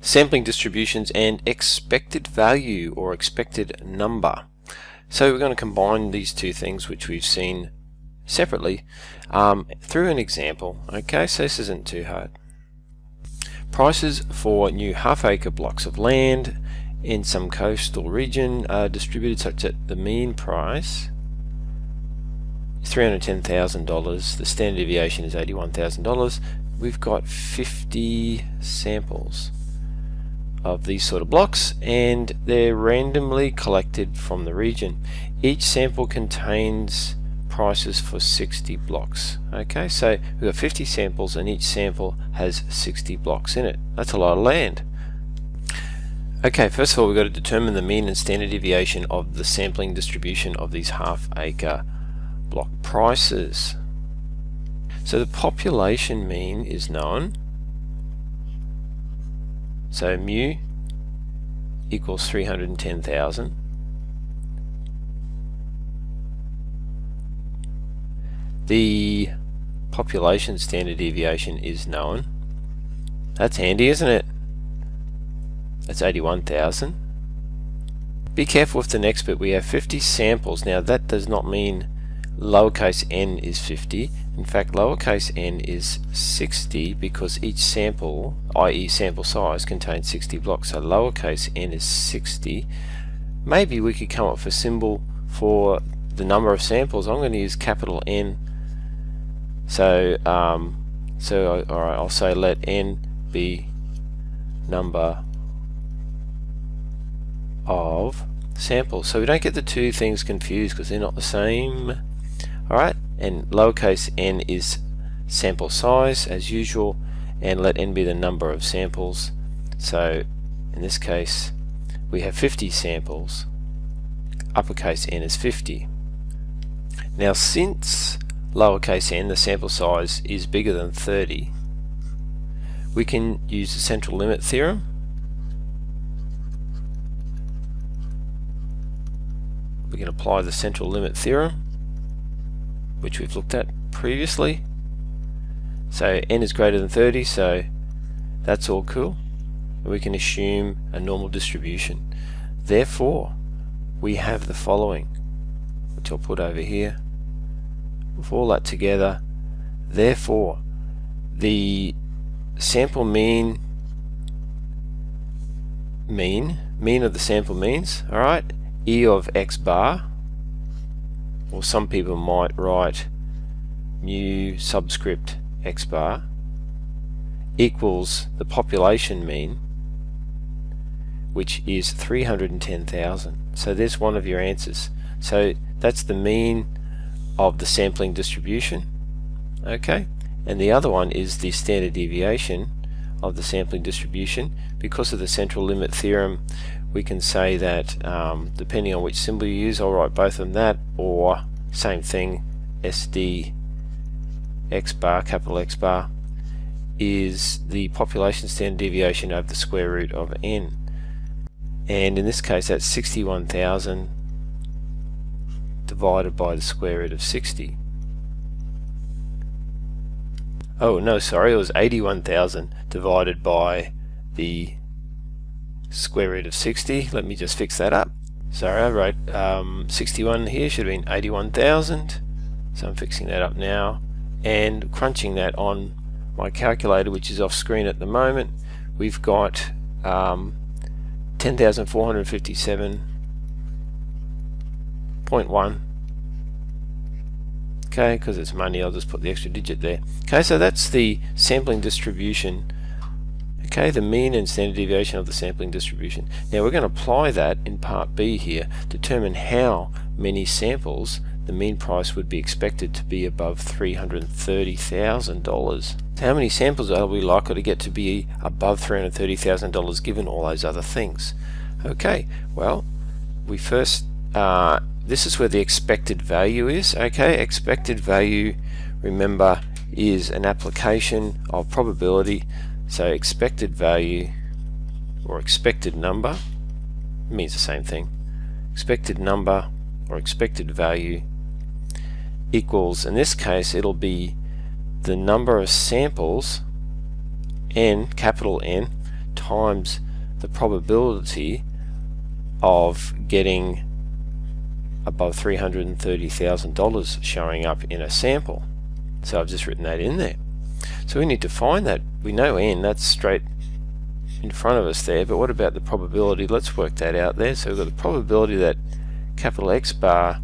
sampling distributions and expected value or expected number. So we're going to combine these two things which we've seen separately through an example. Okay, so this isn't too hard. Prices for new half-acre blocks of land in some coastal region are distributed such that the mean price is $310,000, the standard deviation is $81,000. We've got 50 samples of these sort of blocks and they're randomly collected from the region. Each sample contains prices for 60 blocks. Okay, so we've got 50 samples and each sample has 60 blocks in it. That's a lot of land. Okay, first of all we've got to determine the mean and standard deviation of the sampling distribution of these half-acre block prices. So the population mean is known. So mu equals 310,000. The population standard deviation is known. That's handy, isn't it? That's 81,000. Be careful with the next bit. We have 50 samples. Now that does not mean lowercase n is 50. In fact, lowercase n is 60 because each sample, i.e. sample size, contains 60 blocks. So lowercase n is 60. Maybe we could come up with a symbol for the number of samples. I'm going to use capital N. So, alright, I'll say let n be number of samples. So we don't get the two things confused because they're not the same. Alright, and lowercase n is sample size as usual, and let n be the number of samples. So in this case we have 50 samples. Uppercase n is 50. Now since lowercase n, the sample size, is bigger than 30, we can use the central limit theorem. We can apply the central limit theorem, which we've looked at previously. So n is greater than 30, so that's all cool. And we can assume a normal distribution. Therefore, we have the following, which I'll put over here. With all that together, therefore, the sample mean of the sample means, alright, E of x bar, or some people might write mu subscript x bar, equals the population mean, which is 310,000. So there's one of your answers. So that's the mean of the sampling distribution, okay, and the other one is the standard deviation of the sampling distribution. Because of the central limit theorem, we can say that depending on which symbol you use, I'll write both of them that, or same thing, SD x bar, capital X bar, is the population standard deviation over the square root of n, and in this case that's 61,000 divided by the square root of 60. Oh no, sorry, it was 81,000 divided by the square root of 60. Let me just fix that up. Sorry, I wrote 61 here, should have been 81,000. So I'm fixing that up now and crunching that on my calculator, which is off screen at the moment. We've got 10,457.1. Okay, because it's money, I'll just put the extra digit there. Okay, so that's the sampling distribution. Okay, the mean and standard deviation of the sampling distribution. Now we're going to apply that in part B here, determine how many samples the mean price would be expected to be above $330,000. So how many samples are we likely to get to be above $330,000 given all those other things? Okay, well, we first this is where the expected value is. Okay, expected value, remember, is an application of probability. So expected value or expected number means the same thing. Expected number or expected value equals, in this case it'll be the number of samples, n, capital N, times the probability of getting above $330,000 showing up in a sample. So I've just written that in there. So we need to find that. We know n, that's straight in front of us there, but what about the probability? Let's work that out there. So we've got the probability that capital X bar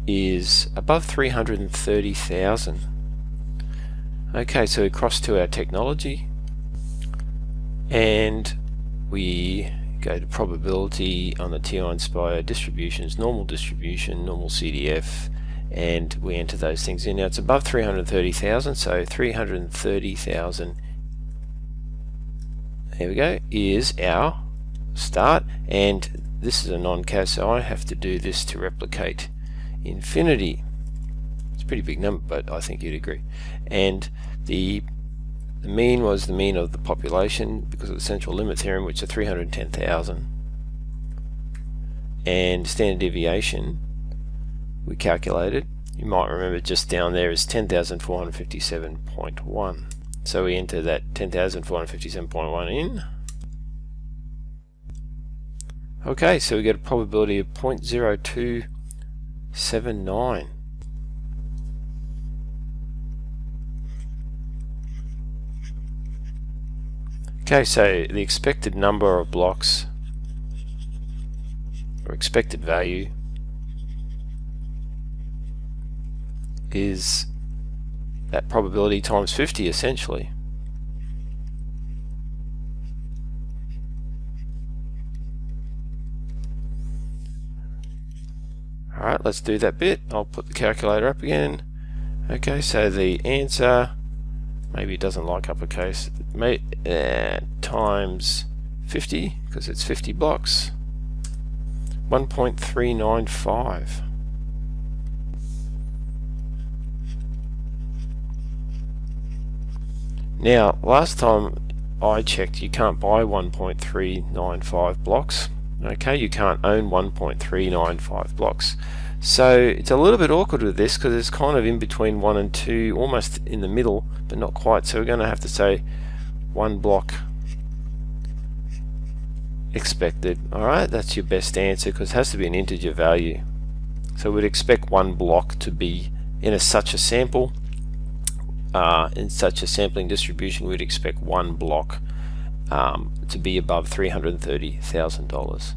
is above 330,000. Okay, so we cross to our technology and we go to probability on the T-Inspire distributions, normal distribution, normal CDF, and we enter those things in. Now it's above 330,000, so 330,000, there we go, is our start, and this is a non-cas, so I have to do this to replicate infinity. It's a pretty big number, but I think you'd agree. And the mean was the mean of the population because of the central limit theorem, which is 310,000. And standard deviation, we calculated, you might remember just down there is 10,457.1. So we enter that 10,457.1 in. Okay, so we get a probability of 0.0279. Okay, so the expected number of blocks, or expected value, is that probability times 50 essentially. Alright, let's do that bit. I'll put the calculator up again. Okay, so the answer, maybe it doesn't like uppercase, times 50, because it's 50 blocks, 1.395. Now, last time I checked, you can't buy 1.395 blocks. Okay, you can't own 1.395 blocks. So it's a little bit awkward with this because it's kind of in between 1 and 2, almost in the middle, but not quite. So we're going to have to say 1 block expected. Alright, that's your best answer because it has to be an integer value. So we'd expect 1 block to be in such a sample. In such a sampling distribution, we'd expect 1 block to be above $330,000.